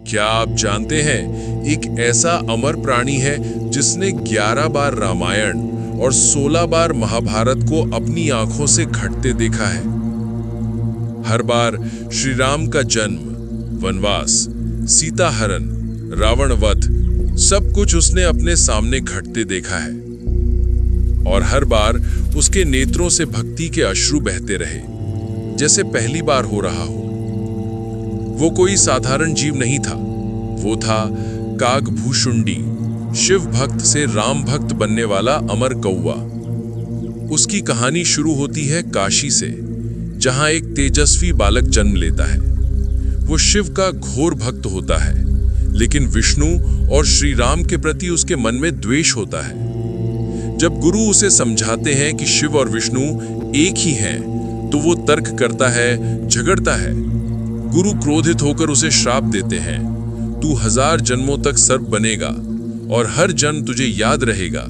क्या आप जानते हैं एक ऐसा अमर प्राणी है जिसने 11 बार रामायण और 16 बार महाभारत को अपनी आंखों से घटते देखा है। हर बार श्री राम का जन्म, वनवास, सीता हरण, रावण वध, सब कुछ उसने अपने सामने घटते देखा है। और हर बार उसके नेत्रों से भक्ति के अश्रु बहते रहे, जैसे पहली बार हो रहा हो। वो कोई साधारण जीव नहीं था, वो था काकभूषुंडी, शिव भक्त से राम भक्त बनने वाला अमर कौवा। उसकी कहानी शुरू होती है काशी से, जहां एक तेजस्वी बालक जन्म लेता है। वो शिव का घोर भक्त होता है, लेकिन विष्णु और श्री राम के प्रति उसके मन में द्वेष होता है। जब गुरु उसे समझाते हैं कि शिव और विष्णु एक ही हैं, तो वो तर्क करता है, झगड़ता है। गुरु क्रोधित होकर उसे श्राप देते हैं, तू 1000 जन्मों तक सर्प बनेगा और हर जन्म तुझे याद रहेगा।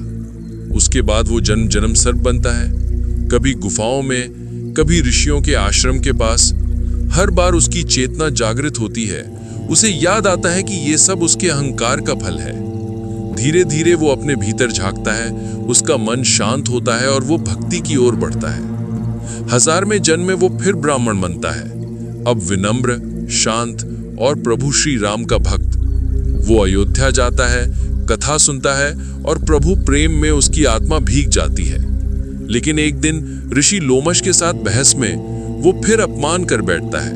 उसके बाद वो जन्म जन्म सर्प बनता है, कभी गुफाओं में, कभी ऋषियों के आश्रम के पास। हर बार उसकी चेतना जागृत होती है, उसे याद आता है कि ये सब उसके अहंकार का फल है। धीरे धीरे वो अपने भीतर झांकता है, उसका मन शांत होता है और वो भक्ति की ओर बढ़ता है। 1000वें जन्म में वो फिर ब्राह्मण बनता है, अब विनम्र, शांत और प्रभु श्री राम का भक्त। वो अयोध्या जाता है, कथा सुनता है और प्रभु प्रेम में उसकी आत्मा भीग जाती है। लेकिन एक दिन ऋषि लोमश के साथ बहस में वो फिर अपमान कर बैठता है।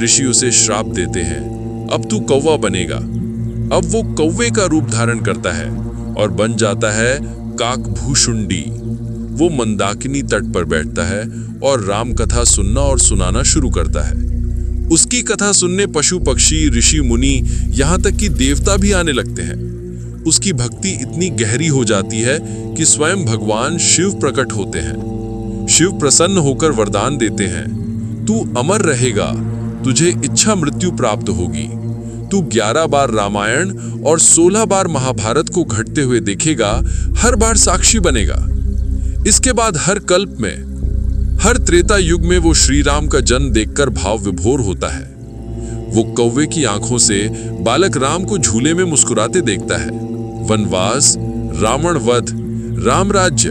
ऋषि उसे श्राप देते हैं, अब तू कौवा बनेगा। अब वो कौवे का रूप धारण करता है और बन जाता है काकभूषुंडी। वो मंदाकिनी तट पर बैठता है और राम कथा सुनना और सुनाना शुरू करता है। उसकी कथा सुनने पशु पक्षी, ऋषि मुनि, यहाँ तक कि देवता भी आने लगते हैं। उसकी भक्ति इतनी गहरी हो जाती है कि स्वयं भगवान शिव प्रकट होते हैं। शिव प्रसन्न होकर वरदान देते हैं, तू अमर रहेगा, तुझे इच्छा मृत्यु प्राप्त होगी। तू 11 बार रामायण और 16 बार महाभारत को घटते हुए देखेगा, हर बार साक्षी बनेगा। इसके बाद हर कल्प में, हर त्रेता युग में वो श्री राम का जन्म देखकर भाव विभोर होता है। वो कौवे की आंखों से बालक राम को झूले में मुस्कुराते देखता है। वनवास, रावण वध, राम राज्य,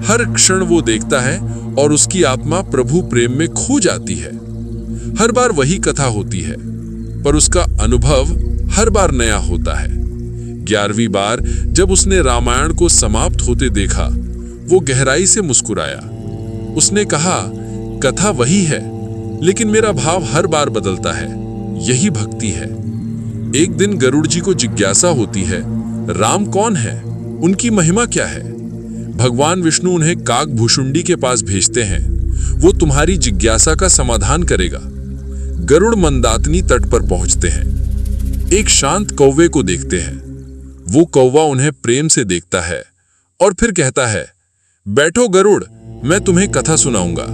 हर क्षण वो देखता है और उसकी आत्मा प्रभु प्रेम में खो जाती है। हर बार वही कथा होती है, पर उसका अनुभव हर बार नया होता है। 11वीं बार जब उसने रामायण को समाप्त होते देखा, वो गहराई से मुस्कुराया। उसने कहा, कथा वही है, लेकिन मेरा भाव हर बार बदलता है। यही भक्ति है। एक दिन गरुड़ जी को जिज्ञासा होती है, राम कौन है, उनकी महिमा क्या है? भगवान विष्णु उन्हें काकभूषुंडी के पास भेजते हैं, वो तुम्हारी जिज्ञासा का समाधान करेगा। गरुड़ मंदाकिनी तट पर पहुंचते हैं, एक शांत कौवे को देखते हैं। वो कौवा उन्हें प्रेम से देखता है और फिर कहता है, बैठो गरुड़, मैं तुम्हें कथा सुनाऊंगा।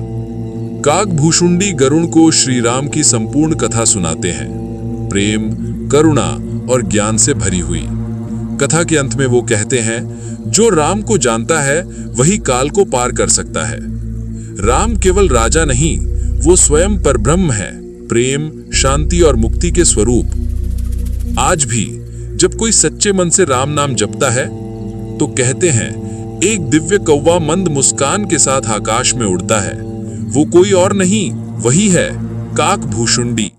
काकभूषुंडी गरुड़ को श्री राम की संपूर्ण कथा सुनाते हैं, प्रेम, करुणा और ज्ञान से भरी हुई। कथा के अंत में वो कहते हैं, जो राम को जानता है वही काल को पार कर सकता है। राम केवल राजा नहीं, वो स्वयं परब्रह्म है, प्रेम, शांति और मुक्ति के स्वरूप। आज भी जब कोई सच्चे मन से राम नाम जपता है, तो कहते हैं, एक दिव्य कौवा मंद मुस्कान के साथ आकाश में उड़ता है। वो कोई और नहीं, वही है काकभूषुंडी।